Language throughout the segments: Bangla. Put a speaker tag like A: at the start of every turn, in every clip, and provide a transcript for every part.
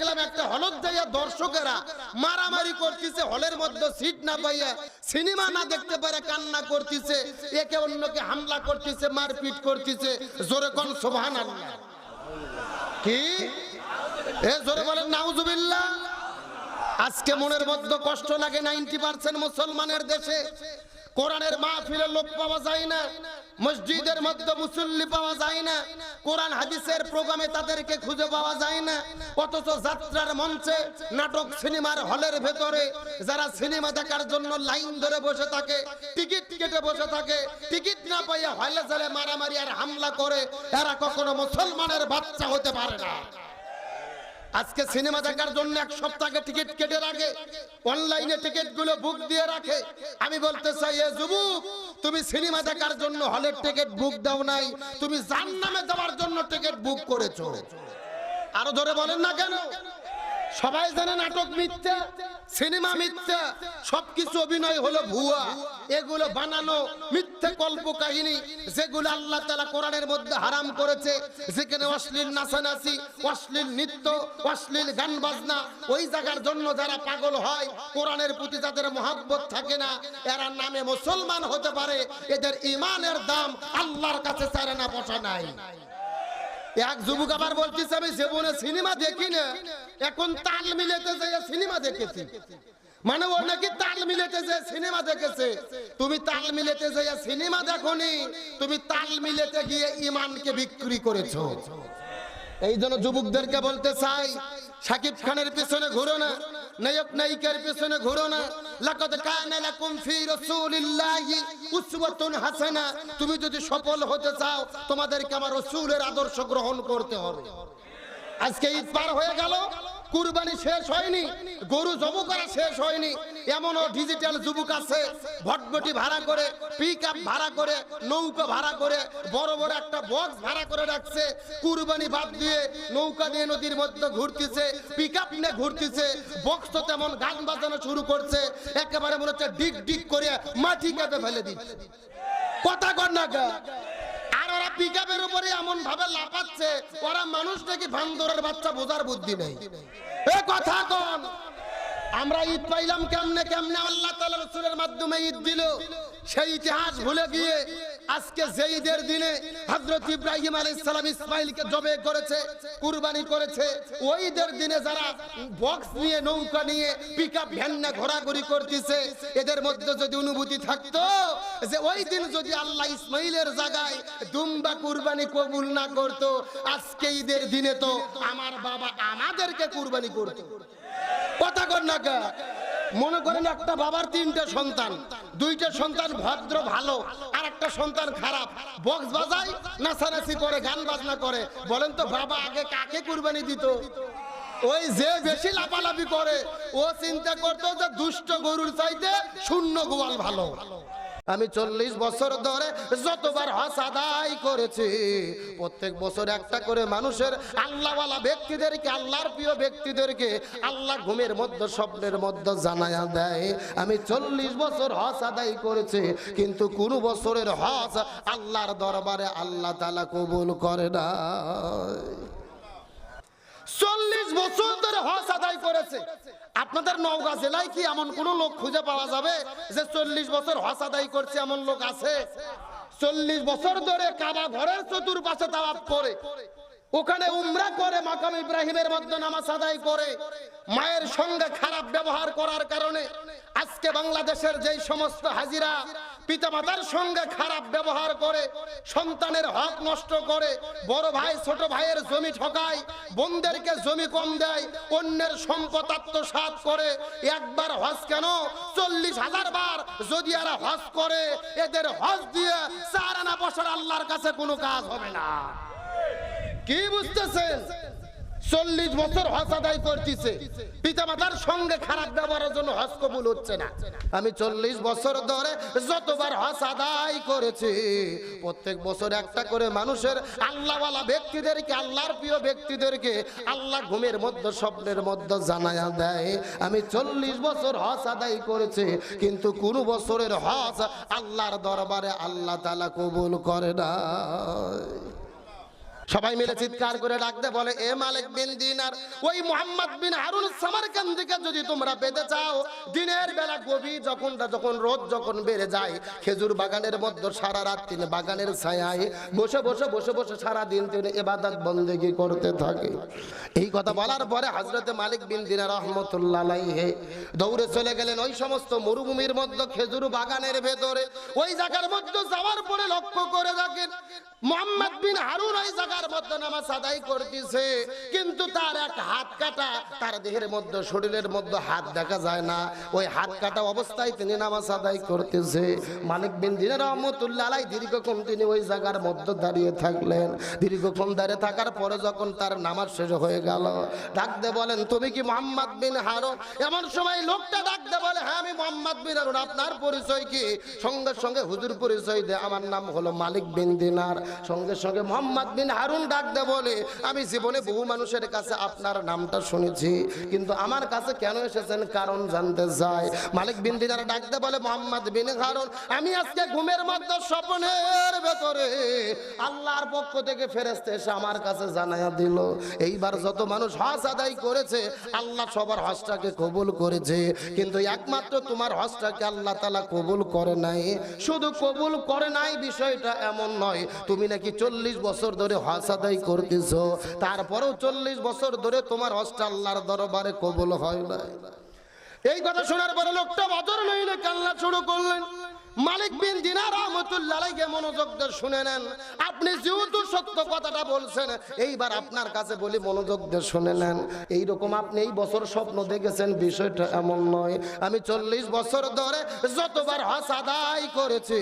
A: দেখলাম একটা হলত যাইয়া দর্শকেরা মারামারি করতেছে, হলের মধ্যে সিট না পাইয়া, সিনেমা না দেখতে পারে কান্না করতেছে, একে অন্যকে হামলা করতেছে, মারপিট করতেছে। জোরে কোন সুবহানাল্লাহ। কি জোরে বলেন নাউজুবিল্লাহ। আজকে মনের মধ্যে কষ্ট লাগে, 90% মুসলমানের দেশে কোরআনের মাহফিলে লোক পাওয়া যায় না, মসজিদের মধ্যে মুসল্লি পাওয়া যায় না, কোরআন হাদিসের প্রোগ্রামে তাদেরকে খুঁজে পাওয়া যায় না। অথচ যাত্রার মঞ্চে, নাটক সিনেমার হলের ভেতরে যারা সিনেমা দেখার জন্য লাইন ধরে বসে থাকে, টিকিট কেটে বসে থাকে, টিকিট না পাইয়া হলে জলে মারামারি আর হামলা করে, এরা কখনো মুসলমানের বাচ্চা হতে পারে না। আজকে সিনেমা দেখার জন্য এক সপ্তাহ আগে টিকিট কেটে রাখে, অনলাইনে টিকিট গুলো বুক দিয়ে রাখে। আমি বলতে চাই, এ যুবক, তুমি সিনেমা দেখার জন্য হলের টিকিট বুক দাও নাই, তুমি জান্নাতে যাওয়ার জন্য টিকিট বুক করেছো। আরো ধরে বলেন না কেন? সবাই জানে নাটক মিথ্যা, সিনেমা মিথ্যা, সবকিছু অভিনয় হলো ভুয়া, এগুলো বানানো মিথ্যে কল্প কাহিনী, যেগুলো আল্লাহ তাআলা কোরআনের মধ্যে হারাম করেছে, যেখানে অশ্লীল নাচানাচি, অশ্লীল নৃত্য, অশ্লীল গান বাজনা, ওই জায়গার জন্য যারা পাগল হয়, কোরআনের প্রতি যাদের মহব্বত থাকে না, এরা নামে মুসলমান হতে পারে, এদের ঈমানের দাম আল্লাহর কাছে চারে না পয়সা নাই। এক যুবক আবার বলতেছে, আমি জীবনে সিনেমা দেখি না, এখন তাল মিলাতে যাই সিনেমা দেখেছি। মানে ও নাকি তাল মিলাতে যায় সিনেমা দেখেছে। তুমি তাল মিলাতে যাই সিনেমা দেখোনি, তুমি তাল মিলাতে গিয়ে ঈমানকে বিক্রি করেছো। এই জন্য যুবকদেরকে বলতে চাই, শাকিব খানের পিছনে ঘুরো না, নায়ক নায়িকার পিছনে ঘুরো না। লাকাদ কানা লাকুম ফি রাসূলিল্লাহি উসওয়াতুন হাসানা। তুমি যদি সফল হতে চাও, তোমাদেরকে আমার রাসূলের আদর্শ গ্রহণ করতে হবে। আজকে ঈদ পার হয়ে গেল, কুরবানি শেষ হয়নি, গরু জবো করা শেষ হয়নি, এমনও ডিজিটাল যুবক আছে, ভটভটি ভাড়া করে, পিকআপ ভাড়া করে, নৌকা ভাড়া করে, বড় বড় একটা বক্স ভাড়া করে রাখছে, কুরবানি বাদ দিয়ে নৌকা নিয়ে নদীর মধ্যে ঘুরতেছে, পিকআপ নিয়ে ঘুরতেছে, বক্স তো তেমন গান বাজানো শুরু করছে, একেবারে মনে হচ্ছে ডিগ ডিগ করে মাটি কেটে ফেলে দিচ্ছে। কথা কর না গা। আর ওরা পিকআপের উপরে এমন ভাবে লাফাচ্ছে, ওরা মানুষ নাকি বান্দরের বাচ্চা, বোঝার বুদ্ধি নেই। এ কথা কোন? আমরা ঈদ পাইলাম কেমনে কেমনে? আল্লাহ তাআলা রাসূলের মাধ্যমে ঈদ দিল। সেই ইতিহাস ভুলে গিয়ে আজকে যে ঈদের দিনে হযরত ইব্রাহিম আলাইহিস সালাম ইসমাঈলকে জবে করেছে, কুরবানি করেছে, ওই ঈদের দিনে যারা বক্স নিয়ে, নৌকা নিয়ে, পিকআপ ভ্যান নিয়ে ঘোরাঘুরি করতেছে, এদের মধ্যে যদি অনুভূতি থাকতো যে ওই দিন যদি আল্লাহ ইসমাঈলের জায়গায় দুম্বা কুরবানি কবুল না করতো, আজকে ঈদের দিনে তো আমার বাবা আমাদেরকে কুরবানি করতো। কথা কর না কা? মনে করেন একটা বাবার 3টে সন্তান, 2টে সন্তান ভদ্র ভালো, আর একটা সন্তান খারাপ, বক্স বাজায়, নাচানাচি করে, গান বাজনা করে। বলেন তো বাবা আগে কাকে কুরবানি দিত? ওই যে বেশি লাফালাফি করে, ও চিন্তা করতো যে দুষ্ট গরুর চাইতে শূন্য গোয়াল ভালো। আমি 40 বছর ধরে যতবার হজ আদায় করেছি, প্রত্যেক বছর একটা করে মানুষের, আল্লাহওয়ালা ব্যক্তিদেরকে, আল্লাহর প্রিয় ব্যক্তিদেরকে আল্লাহ ঘুমের মধ্যে, স্বপ্নের মধ্যে জানায়া দেয়। আমি 40 বছর হজ আদায় করেছি, কিন্তু কোন বছরের হজ আল্লাহর দরবারে আল্লাহ তাআলা কবুল করে না। 40 বছর ধরে হজ আদায় করেছে। আপনাদের নওগাঁ জেলায় কি এমন কোন লোক খুঁজে পাওয়া যাবে যে 40 বছর হজ আদায় করছে? এমন লোক আছে? 40 বছর ধরে কাবা ঘরের চতুর্পাশে তাওয়াফ করে, ওখানে উমরা করে, মাকাম ইব্রাহিমের মধ্যে নামাজ আদায় করে, মায়ের সঙ্গে খারাপ ব্যবহার করার কারণে আজকে বাংলাদেশের যেই সমস্ত হাজিরা পিতামাতার সঙ্গে খারাপ ব্যবহার করে, সন্তানের হক নষ্ট করে, বড় ভাই ছোট ভাইয়ের জমি ঠকায়, বোনদেরকে জমি কম দেয়, অন্যের সম্পদ আত্মসাৎ করে, একবার হজ কেন 40,000 বার যদি এরা হজ করে, এদের হজ দিয়ে 4 আনা বছর আল্লাহর কাছে কোনো কাজ হবে না। কি বুঝতেছেন? 40 বছর হজ আদায় করতেছে, পিতামাতার সঙ্গে খারাপ ব্যবহারের জন্য হজ কবুল হচ্ছে না। আমি 40 বছর ধরে যতবার হজ আদায় করেছি, প্রত্যেক বছর একটা করে মানুষের, আল্লাহওয়ালা ব্যক্তিদেরকে, আল্লাহর প্রিয় ব্যক্তিদেরকে আল্লাহ ঘুমের মধ্যে, স্বপ্নের মধ্যে জানায়া দেয়। আমি 40 বছর হজ আদায় করেছি, কিন্তু কোন বছরের হজ আল্লাহর দরবারে আল্লাহ তাআলা কবুল করে না। সবাই মিলে চিৎকার করে ডাকতে বলে, এ মালিক বিন দিনার, ওই মুহাম্মদ বিন হারুন সামারকান্দিকে যদি তোমরা পেতে চাও, দিনের বেলা গভীর যখন রোদ যখন বেড়ে যায়, খেজুর বাগানের মধ্যে সারা রাত তিনি বাগানের ছায়ায় বসে বসে বসে বসে সারা দিন তিনি ইবাদত বন্দেগী করতে থাকে। এই কথা বলার পরে হযরত মালিক বিন দিনার রাহমাতুল্লাহ আলাইহি দৌড়ে চলে গেলেন ওই সমস্ত মরুভূমির মধ্যে খেজুর বাগানের ভেতরে। ওই জায়গার মধ্যে যাওয়ার পরে লক্ষ্য করে দেখেন মুহাম্মদ বিন হারুন ওই জায়গার মধ্যে নামাজ আদায় করতেছে, কিন্তু তার এক হাত কাটা, তার দেহের মধ্যে শরীরের মধ্যে হাত দেখা যায় না, ওই হাত কাটা অবস্থায় তিনি নামাজ আদায় করতেছে। মালিক বিন দিনার রাহমাতুল্লাহ আলাইহি দীর্ঘক্ষণ তিনি ওই জায়গার মধ্যে দাঁড়িয়ে থাকলেন। দীর্ঘক্ষণ দাঁড়িয়ে থাকার পরে যখন তার নামাজ শেষ হয়ে গেল, ডাকতে বলেন, তুমি কি মুহাম্মদ বিন হারুন? এমন সময় লোকটা ডাকতে বলে, হ্যাঁ আমি মুহাম্মদ বিন হারুন। আপনার পরিচয় কি? সঙ্গে সঙ্গে হুজুর পরিচয় দেয়, আমার নাম হলো মালিক বিন দিনার। সঙ্গে সঙ্গে মুহাম্মদ বিন হারুন ডাকতে বলে, আমি জীবনে বহু মানুষের কাছে আপনার নামটা শুনেছি, কিন্তু আমার কাছে কেন এসেছেন কারণ জানতে চাই। মালিক বিন দিনার ডাকতে বলে, মুহাম্মদ বিন হারুন, আমি আজকে ঘুমের মধ্যে স্বপ্নের ভেতরে আল্লাহর পক্ষ থেকে ফেরেশতা এসে আমার কাছে জানায়া দিল, এইবার যত মানুষ হজ আদায় করেছে আল্লাহ সবার হজটাকে কবুল করেছে, কিন্তু একমাত্র তোমার হজটাকে আল্লাহ তাআলা কবুল করে নাই। শুধু কবুল করে নাই বিষয়টা এমন নয়, তুমি নাকি 40 বছর ধরে হজ আদায় করতেছো, তারপরেও 40 বছর ধরে তোমার হজটা আল্লাহর দরবারে কবুল হয় না। এই কথা শোনার পরে লোকটা বদর নইলে কান্না শুরু করলেন। মালিক বিন দিনার রাহমাতুল্লাহ আলাইহি মনোযোগ দিয়ে শুনে নেন। আপনি যেহেতু সত্য কথাটা বলছেন, এইবার আপনার কাছে বলি মনোযোগ দিয়ে শুনে নেন। এইরকম আপনি এই বছর স্বপ্ন দেখেছেন বিষয়টা এমন নয়। আমি 40 বছর ধরে যতবার হজ আদায় করেছি,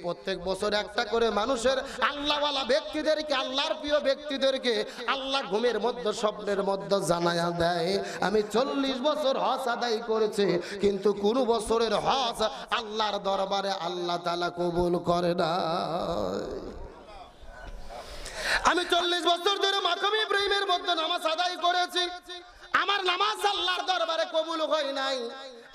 A: প্রত্যেক বছর একটা করে মানুষের আল্লাহওয়ালা ব্যক্তিদেরকে, আল্লাহর প্রিয় ব্যক্তিদেরকে আল্লাহ ঘুমের মধ্যে স্বপ্নের মধ্যে জানায়া দেয়। আমি 40 বছর হজ আদায় করেছি, কিন্তু কোন বছরের হজ আল্লাহর দরবারে আল্লাহ তাআলা কবুল করে না। আমি 40 বছর ধরে মাকাম ইব্রাহিমের মধ্যে নামাজ আদায় করেছি, আমার নামাজ আল্লাহর দরবারে কবুল হয় নাই।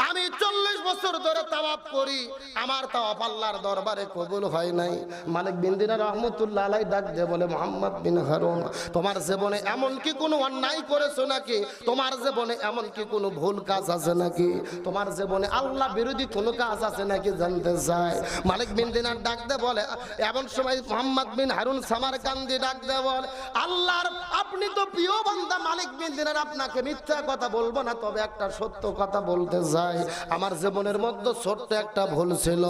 A: আমি 40 বছর ধরে তাওয়াফ করি, আমার তাওয়াফ আল্লাহর দরবারে কবুল হয় নাই। মালিক বিন দিনার রাহমাতুল্লাহ আলাইহি ডাক দিয়ে বলে, মুহাম্মদ বিন হারুন, তোমার জীবনে এমন কি কোনো অন্যায় করেছো নাকি? তোমার জীবনে এমন কি কোনো ভুল কাজ আছে নাকি? তোমার জীবনে আল্লাহ বিরোধী কোনো কাজ আছে নাকি জানতে চাই। মালিক বিন দিনার ডাক দিয়ে বলে, এমন সময় মুহাম্মদ বিন হারুন সামারকান্দি ডাক দিয়ে বলে, আল্লাহর আপনি তো প্রিয় বান্দা মালিক বিন দিনার, আপনাকে মিথ্যা কথা বলবো না, তবে একটা সত্য কথা বলতে চাই। আমার জীবনের মধ্যে ছোট্ট একটা ভুল ছিল।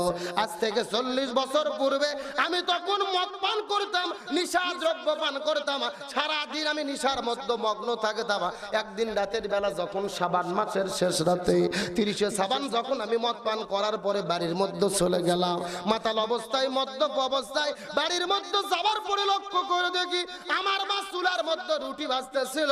A: আজ থেকে 40 বছর পূর্বে আমি তখন মদ পান করতাম, নিশা দ্রব্য পান করতাম, সারা দিন আমি নিশার মধ্যে মগ্ন থাকতাম। একদিন রাতের বেলা যখন শাবান মাসের শেষ রাতে 30শে শাবান যখন আমি মদ পান করার পরে বাড়ির মধ্যে চলে গেলাম, মাতাল অবস্থায় মদ্যপ অবস্থায় বাড়ির মধ্যে যাওয়ার পরে লক্ষ্য করে দেখি আমার মা চুলার মধ্যে রুটি ভাজতেছিল।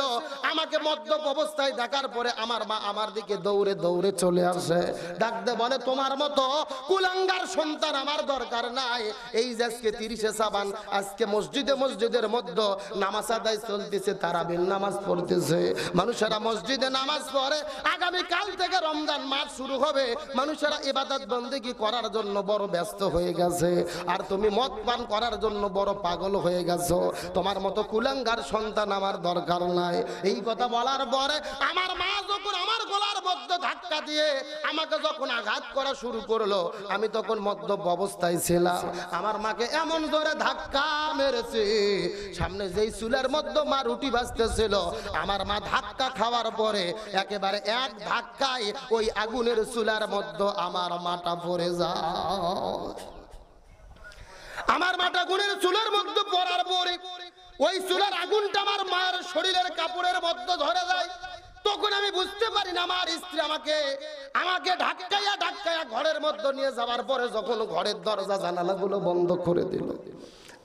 A: আমাকে মদ্যপ অবস্থায় দেখার পরে আমার মা আমার দিকে দৌড়ে দৌড়ে চলে আসে, ডাকতে বলে, তোমার মতো কুলাঙ্গার সন্তান আমার দরকার নাই। এই যে আজকে 30শে শাবান, আজকে মসজিদের মধ্যে নামাজ আদায় চলতেছে, তারাবির নামাজ পড়তেছে, মানুষেরা মসজিদে নামাজ পড়ে। আগামী কাল থেকে রমজান মাস শুরু হবে, মানুষেরা ইবাদত বন্দেগী করার জন্য বড় ব্যস্ত হয়ে গেছে, আর তুমি মদ পান করার জন্য বড় পাগল হয়ে গেছো। তোমার মতো কুলাঙ্গার সন্তান আমার দরকার নাই। এই কথা বলার পরে আমার মা যখন আমার গলার মধ্যে ধাক্কা দিয়ে আমাকে যখন আঘাত করা শুরু করলো, আমি তখন মদ্যপ অবস্থায় ছিলাম। আমার মাকে এমন ধরে ধাক্কা মেরেছে, সামনে যেই চুলার মধ্যে মা রুটি ভাজতেছিল, আমার মা ধাক্কা খাওয়ার পরে একেবারে এক ধাক্কায় ওই আগুনের চুলার মধ্যে আমার মাটা পড়ে যায়। আমার মাটা গুণের চুলার মধ্যে পড়ার পরে ওই চুলার আগুনটা আমার মায়ের শরীরের কাপড়ের মধ্যে ধরে যায়। তখন আমি বুঝতে পারি না, আমার স্ত্রী আমাকে ধাক্কাইয়া ঘরের মধ্যে নিয়ে যাওয়ার পরে যখন ঘরের দরজা জানালাগুলো বন্ধ করে দিল,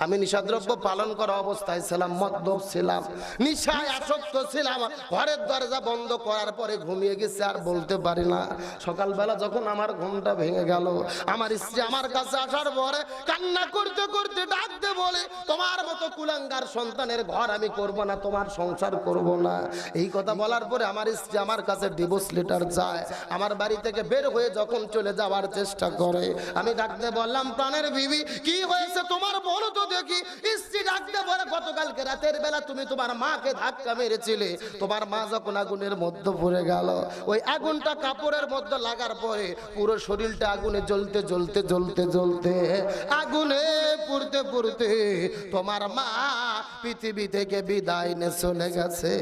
A: আমি নিশাদ্রব্য পালন করা অবস্থায় ছিলাম, মদ্যপ ছিলাম, নিশায় আসক্ত ছিলাম। ঘরের দরজা বন্ধ করার পরে ঘুমিয়ে গেছে, আর বলতে পারি না। সকালবেলা যখন আমার ঘুমটা ভেঙে গেল, আমার স্ত্রী আমার কাছে আসার পরে কান্না করতে করতে ডাকতে বলে, তোমার মতো কুলাঙ্গার সন্তানের ঘর আমি করব না, তোমার সংসার করব না। এই কথা বলার পরে আমার স্ত্রী আমার কাছে ডিভোর্স লেটার চায়। আমার বাড়ি থেকে বের হয়ে যখন চলে যাওয়ার চেষ্টা করে, আমি ডাকতে বললাম, প্রাণের বিবি কি হয়েছে তোমার, বলো তো দেখি। স্ত্রী ডাকতে বলে, গতকালকে রাতের বেলা তুমি তোমার মাকে ধাক্কা মেরেছিলে, তোমার মা যখন আগুনের মধ্যে পড়ে গেল, ওই আগুনটা কাপড়ের মধ্যে লাগার পরে পুরো শরীরটা আগুনে জ্বলতে জ্বলতে জ্বলতে জ্বলতে আগুনে পুড়তে পুড়তে তোমার মা পৃথিবী থেকে বিদায় নিয়ে চলে গেছে।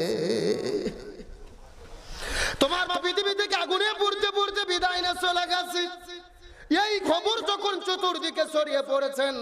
A: তোমার মা পৃথিবী থেকে আগুনে পুড়তে পুড়তে বিদায় নিয়ে চলে গেছে। এই খবর যখন চতুর্দিকে ছড়িয়ে পড়েছেন,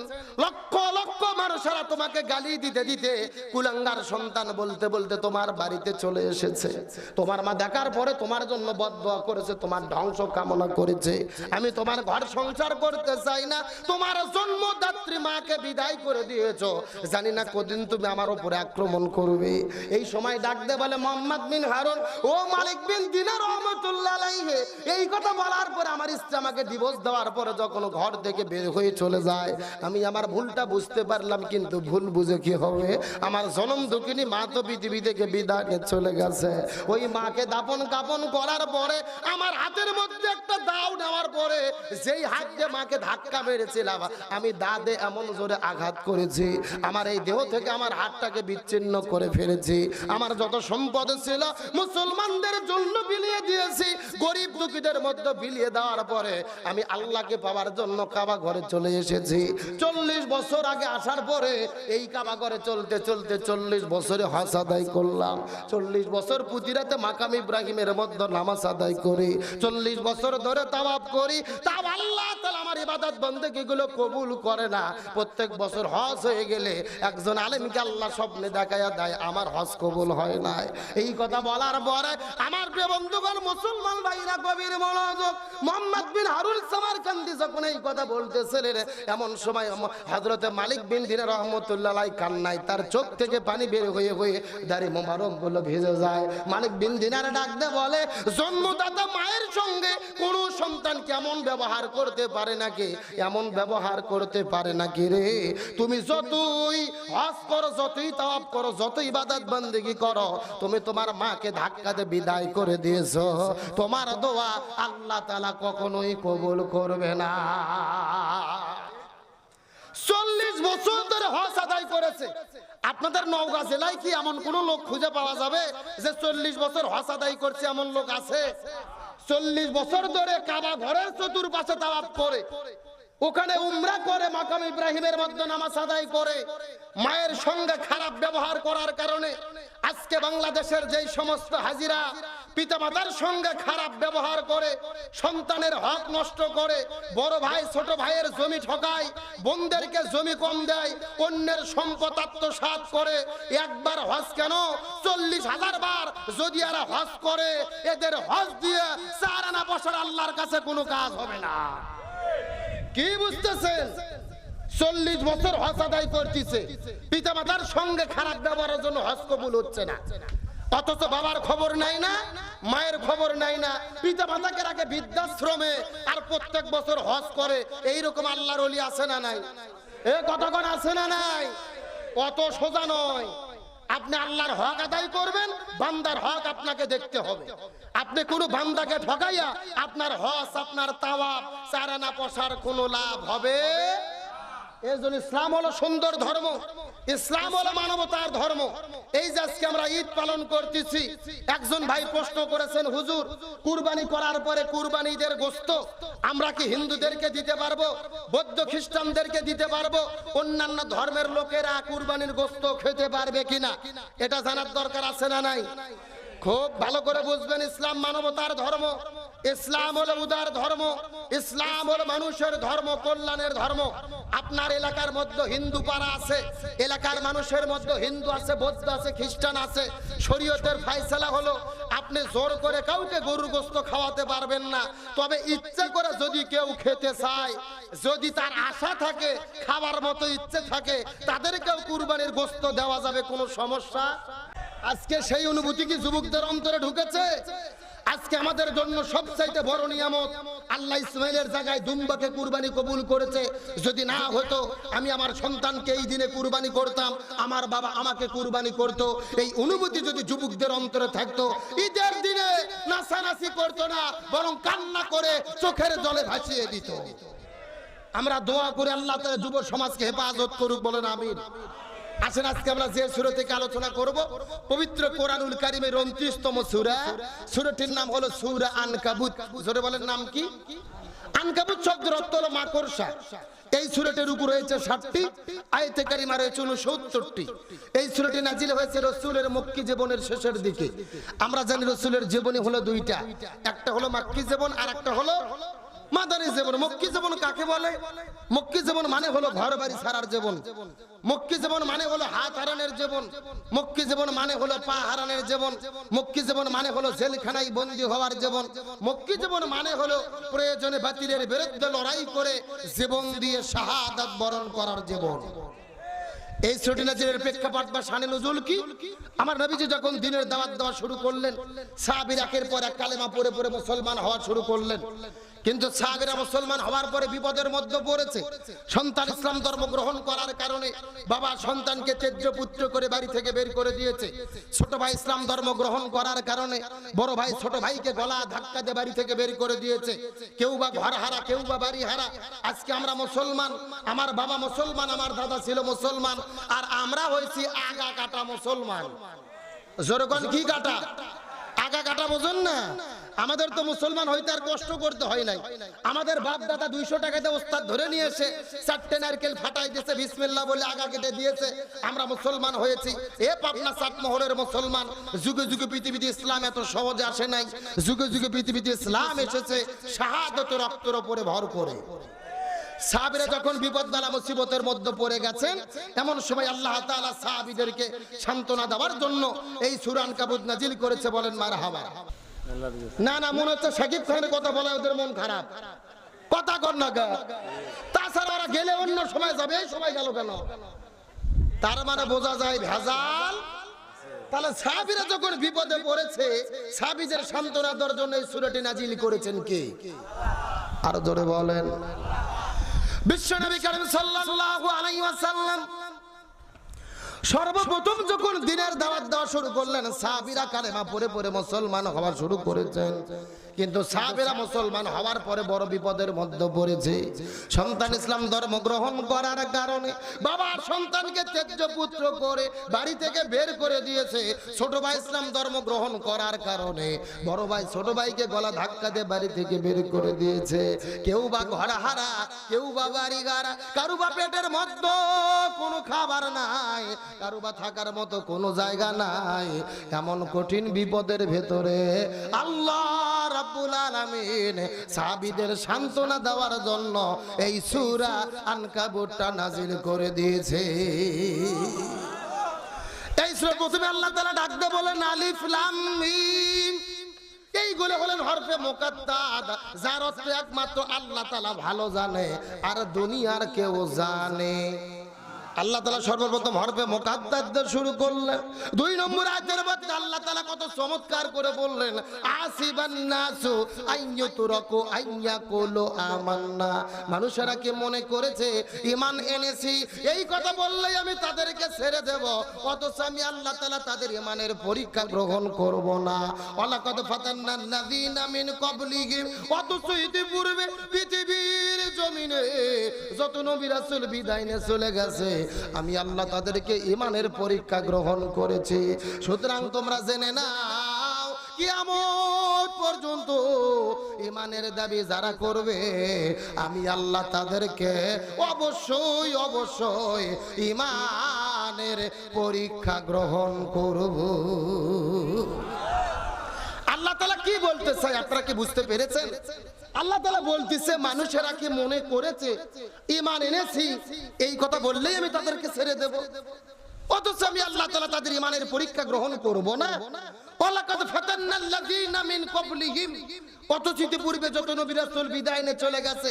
A: লক্ষ লক্ষ মানুষেরা তোমাকে গালি দিতে দিতে, কুলাঙ্গার সন্তান বলতে বলতে তোমার বাড়িতে চলে এসেছে। তোমার মা দেখার পরে তোমার জন্য বদদোয়া করেছে, তোমার ধ্বংস কামনা করেছে। আমি তোমার ঘর সংসার করতে চাই না, তোমার জন্মদাত্রী মাকে বিদায় করে দিয়েছো, জানি না কদিন তুমি আমার উপরে আক্রমণ করবে। এই সময় ডাকতে বলে মোহাম্মদ বিন হারুন, ও মালিক বিন দিনার রহমাতুল্লাহ আলাইহি, এই কথা বলার পরে আমার স্ত্রী আমাকে ডিভোর্স দেওয়ার পরে যখন ঘর থেকে বের হয়ে চলে যায়, আমি আমার ভুলটা বুঝতে পারলাম, কিন্তু ভুল বুঝে কি হবে, আমার জনম দুঃখিনী মা তো পৃথিবী থেকে বিদায় নিয়ে চলে গেছে। ওই মাকে দাপন কাপন করার পরে আমার হাতের মধ্যে একটা দাও নেওয়ার পরে যেই হাত দিয়ে মাকে ধাক্কা মেরেছিলাম, আমি দাঁতে এমন জোরে আঘাত করেছি, আমার এই দেহ থেকে আমার হাতটাকে বিচ্ছিন্ন করে ফেলেছি। আমার যত সম্পদ ছিল মুসলমানদের জন্য বিলিয়ে দিয়েছি, গরিব দুঃখীদের মধ্যে বিলিয়ে দেওয়ার পরে আমি আল্লাহকে পাওয়ার জন্য কাবা ঘরে চলে এসেছি। 40 বছর আগে আসার পরে এই কাবা ঘরে চলতে চলতে 40 বছরে হজ আদায় করলাম। 40 বছর পুতিরাতে মাকাম ইব্রাহিমের মধ্যে নামাজ আদায় করি, 40 বছর ধরে তাওয়াফ করি, তাও আল্লাহ তাআলা আমার ইবাদত বন্দেগিগুলো কবুল করে না। প্রত্যেক বছর হজ হয়ে গেলে একজন আলেমকে আল্লাহ স্বপ্নে দেখায়া দেয়, আমার হজ কবুল হয় না। এই কথা বলার পরে আমার প্রিয় বন্ধুগণ, মুসলমান ভাইরা, গভীর মনোযোগ, মোহাম্মদ বিন হারুন সামারকান্দি যখন এই কথা বলতেছিলেন, এমন সময় হযরতে মালিক বিন দিনার রহমাতুল্লাহ আলাইহি কান্নায় তার চোখ থেকে পানি বের হয়ে হয়ে দাড়ি মোবারক গুলো ভিজে যায়। মালিক বিন দিনার ডাকতে বলে, জন্মদাতা মায়ের সঙ্গে কোন সন্তান কেমন ব্যবহার করতে পারে নাকি, এমন ব্যবহার করতে পারে নাকি রে? তুমি যতই হজ করো, যতই তাওয়াফ করো, যতই ইবাদত বন্দেগী করো, তুমি তোমার মাকে ধাক্কাতে বিদায় করে দিয়েছো, তোমার দোয়া আল্লাহ তাআলা কখনোই কবুল করবে না। 40 বছর ধরে হজ আদায় করেছে। আপনাদের নওগাঁ জেলায় কি এমন কোন লোক খুঁজে পাওয়া যাবে যে 40 বছর হজ আদায় করছে? এমন লোক আছে? 40 বছর ধরে কাবা ঘরের চতুর্পাশে তাওয়াফ করে, ওখানে উমরা করে, মাকাম ইব্রাহিমের মধ্যে নামাজ আদায় করে, মায়ের সঙ্গে খারাপ ব্যবহার করার কারণে আজকে বাংলাদেশের যেই সমস্ত হাজিরা পিতামাতার সঙ্গে খারাপ ব্যবহার করে, সন্তানের হক নষ্ট করে, বড় ভাই ছোট ভাইয়ের জমি ঠকায়, বোনদেরকে জমি কম দেয়, অন্যের সম্পদ আত্মসাৎ করে, একবার হজ কেন 40,000 বার যদি এরা হজ করে, এদের হজ দিয়ে 4 আনা বছর আল্লাহর কাছে কোনো কাজ হবে না। কি বুঝতেছেন? 40 বছর হজ আদায় করতেছে, পিতামাতার সঙ্গে খারাপ ব্যবহারের জন্য হজ কবুল হচ্ছে না, অথচ বাবার খবর নাই না, মায়ের খবর নাই না, পিতামাতাকে রাখে বৃদ্ধাশ্রমে, আর প্রত্যেক বছর হজ করে। এইরকম আল্লাহর ওলি আছে না নাই? এ কতক্ষণ আছে না নাই? অত সোজা নয়। আপনি আল্লাহর হক আদায় করবেন, বান্দার হক আপনাকে দেখতে হবে। আপনি কোনো বান্দাকে ঠকাইয়া আপনার হজ, আপনার তাওয়াফ 4 আনা পয়সার কোনো লাভ হবে। এজন্য ইসলাম হলো সুন্দর ধর্ম, ইসলাম হলো মানবতার ধর্ম। এই যে আজকে আমরা ঈদ পালন করতেছি, একজন ভাই প্রশ্ন করেছেন, হুজুর কুরবানি করার পরে কুরবানিদের গোশত আমরা কি হিন্দুদেরকে দিতে পারবো, বৌদ্ধ খ্রিস্টানদেরকে দিতে পারবো, অন্যান্য ধর্মের লোকেরা কুরবানির গোশত খেতে পারবে কিনা? এটা জানার দরকার আছে না নাই? খুব ভালো করে বুঝবেন, ইসলাম মানবতার ধর্ম, ইসলাম হলো উদার ধর্ম, ইসলাম হলো মানুষের ধর্ম, কল্যাণের ধর্ম। আপনার এলাকার মধ্যে হিন্দু পাড়া আছে, এলাকার মানুষের মধ্যে হিন্দু আছে, বৌদ্ধ আছে, খ্রিস্টান আছে। শরীয়তের ফয়সালা হলো আপনি জোর করে কাউকে গরুর গোশত খাওয়াতে পারবেন না, তবে ইচ্ছে করে যদি কেউ খেতে চায়, যদি তার আশা থাকে, খাবার মতো ইচ্ছে থাকে, তাদেরকেও কুরবানির গোশত দেওয়া যাবে, কোনো সমস্যা। আজকে সেই অনুভূতি কি যুবকদের অন্তরে ঢুকেছে? আজকে আমাদের জন্য সবচাইতে বড় নিয়ামত, আল্লাহ ইসমাইলের জায়গায় দুম্বাকে কুরবানি কবুল করেছে। যদি না হতো আমি আমার সন্তানকে এই দিনে কুরবানি করতাম, আমার বাবা আমাকে কুরবানি করতো, এই অনুভূতি যদি যুবকদের অন্তরে থাকতো, ঈদের দিনে নাচানাচি করতো না, বরং কান্না করে চোখের জলে ভাসিয়ে দিত। আমরা দোয়া করে আল্লাহ তাআলা যুব সমাজকে হেফাজত করুক, বলেন আমিন। আসেন আজকে আমরা যে সূরা থেকে আলোচনা করব, পবিত্র কোরআনুল কারীমের 29তম সূরা, সূরাটির নাম হলো সূরা আনকাবুত। জোরে বলেন নাম কি? আনকাবুত শব্দের অর্থ হলো মাকড়সা। এই সূরাটির উপর রয়েছে 60টি, আয়াতে কারিমা রয়েছে 69টি। এই সূরাটি নাজিল হয়েছে রাসূলের মক্কি জীবনের শেষের দিকে। আমরা জানি রাসূলের জীবনী হলো দুইটা, একটা হলো মক্কি জীবন আর একটা হলো মাদানী জীবন। মক্কি জীবন কাকে বলে? মক্কি জীবন মানে হলো ঘর বাড়ি ছাড়ার জীবন। মক্কি জীবন মানে হলো হাত হারানোর জীবন। মক্কি জীবন মানে হলো পা হারানোর জীবন। মক্কি জীবন মানে হলো জেলখানায় বন্দী হওয়ার জীবন। মক্কি জীবন মানে হলো প্রয়োজনে বাতিলের বিরুদ্ধে লড়াই করে জীবন দিয়ে শাহাদাত বরণ করার জীবন। এই সূরাটি নাজিলের প্রেক্ষাপট বা শানে নুজুল কি? আমার নবীজি যখন দ্বীনের দাওয়াত দেওয়া শুরু করলেন, সাহাবীরা একের পর এক কালেমা পড়ে পড়ে মুসলমান হওয়া শুরু করলেন। কিন্তু সাহাবীরা মুসলমান হওয়ার পরে বিপদের মধ্যে পড়েছে। সন্তান ইসলাম ধর্ম গ্রহণ করার কারণে বাবা সন্তানকে তেজ্য পুত্র করে বাড়ি থেকে বের করে দিয়েছে। ছোট ভাই ইসলাম ধর্ম গ্রহণ করার কারণে বড় ভাই ছোট ভাইকে গলা ধাক্কা দিয়ে বাড়ি থেকে বের করে দিয়েছে। কেউ বা ঘর হারা, কেউ বা বাড়ি হারা। আজকে আমরা মুসলমান, আমার বাবা মুসলমান, আমার দাদা ছিল মুসলমান, আর আমরা হয়েছি আগা কাটা মুসলমান। জোরগণ কি কাটা? আগা কাটা বোঝেন না? আমাদের তো মুসলমান হইতে আর কষ্ট করতে হয় নাই। আমাদের বাপ দাদা 200 টাকাতে ওস্তাদ ধরে নিয়ে এসে 4টে নারকেল ফাটাই দিয়েছে, বিসমিল্লাহ বলে আগা কেটে দিয়েছে, আমরা মুসলমান হয়েছি। এ পাবনা চাটমোহরের মুসলমান। যুগে যুগে পৃথিবীতে ইসলাম এত সহজে আসে নাই। যুগে যুগে পৃথিবীতে ইসলাম এসেছে শাহাদত রক্তের উপরে ভর করে। সাহাবীরা যখন বিপদ বালা মুসিবতের মধ্যে পড়ে গেছেন, এমন সময় আল্লাহ তাআলা সাহাবীদেরকে সান্ত্বনা দেওয়ার জন্য এই সূরা আনকাবুত নাজিল করেছে। বলেন মারহাবা। না না, মনে হচ্ছে শাকিব খানের কথা বলা ওদের মন খারাপ। কথা কর না গা। তাছাড়া ওরা গেলে অন্য সময় যাবে, এই সময় গেল কেন? তার মানে বোঝা যায় ভেজাল। তাহলে সাহাবীরা যখন বিপদে পড়েছে, সাহাবীদের সান্ত্বনা দেওয়ার জন্য এই সূরাটি নাজিল করেছেন কে? আরো জোরে বলেন। বিশ্বনবী করিম সাল্লাল্লাহু আলাইহি ওয়াসাল্লাম সর্বপ্রথম যখন দ্বীনের দাওয়াত দেওয়া শুরু করলেন, সাহাবীরা কালেমা পড়ে পড়ে মুসলমান হওয়া শুরু করেছেন। কিন্তু সাহাবীরা মুসলমান হওয়ার পরে বড় বিপদের মধ্যে পড়েছে। সন্তান ইসলাম ধর্ম গ্রহণ করার কারণে বাবা সন্তানকে ত্যায্য পুত্র করে বাড়ি থেকে বের করে দিয়েছে। ছোট ভাই ইসলাম ধর্ম গ্রহণ করার কারণে বড় ভাই ছোট ভাইকে গলা ধাক্কা দিয়ে বাড়ি থেকে বের করে দিয়েছে। কেউ বা ঘর হারা, কেউ বা বাড়ি হারা, কারু বা পেটের মধ্যে কোনো খাবার নাই, কারু বা থাকার মতো কোনো জায়গা নাই। এমন কঠিন বিপদের ভেতরে আল্লাহ রাব্বুল আলামিন সাহাবীদের সান্ত্বনা দেওয়ার জন্য এই সূরা আনকাবুতটা নাজিল করে দিয়েছে। এই সূরা প্রথমে আল্লাহ তাআলা ডাক দিয়ে বলেন আলিফ লাম মিম। এইগুলো হলেন হরফে মুকাত্তাদ, যার অর্থ একমাত্র আল্লাহ তাআলা ভালো জানে আর দুনিয়ার কেউ জানে। আল্লাহ তাআলা সর্বপ্রথম হরফে মুকাদ্দাস দিয়ে শুরু করলেন। 2 নম্বর আয়াতের মধ্যে আল্লাহ তাআলা কত চমৎকার করে বললেন, আসিবান নাসু আইয়ুতরাকু আইয়াকুলু আমান্না। মানুষেরা কি মনে করেছে ঈমান এনেছি, এই কথা বললেই আমি তাদেরকে ছেড়ে দেব, অথচ আমি আল্লাহ তাআলা তাদের ঈমানের পরীক্ষা গ্রহণ করব না। ওয়ালাকাদ ফাতান্না আল্লাযীনা মিন ক্বাবলিহিম, অথচ ইতিপূর্বে পৃথিবীর জমিনে যত নবী রাসূল বিদায় নিয়ে চলে গেছে, আমি আল্লাহ তাদেরকে ঈমানের পরীক্ষা গ্রহণ করেছি। সুতরাং তোমরা জেনে নাও কিয়ামত পর্যন্ত ঈমানের দাবি যারা করবে, আমি আল্লাহ তাদেরকে অবশ্যই অবশ্যই ঈমানের পরীক্ষা গ্রহণ করব। আল্লাহ তাআলা কি বলতে চায় আপনারা কি বুঝতে পেরেছেন? আল্লাহ তাআলা বলতেছে মানুষেরা কি মনে করেছে ঈমান এনেছি, এই কথা বললেই আমি তাদেরকে ছেড়ে দেব, অথচ আমি আল্লাহ তাআলা তাদের ঈমানের পরীক্ষা গ্রহণ করব না। ওয়ালাকাদ ফাতান্না আল্লাযীনা মিন ক্বাবলিহিম, অথচ পূর্বে যত নবী রাসূল বিদায় নিয়ে চলে গেছে,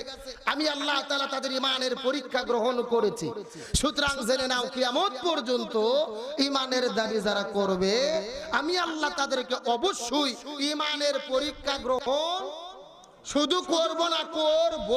A: আমি আল্লাহ তাআলা তাদের ঈমানের পরীক্ষা গ্রহণ করেছি। সুতরাং জেনে নাও কিয়ামত পর্যন্ত ঈমানের দাবি যারা করবে, আমি আল্লাহ তাদেরকে অবশ্যই ঈমানের পরীক্ষা গ্রহণ শুধু করব না, করব।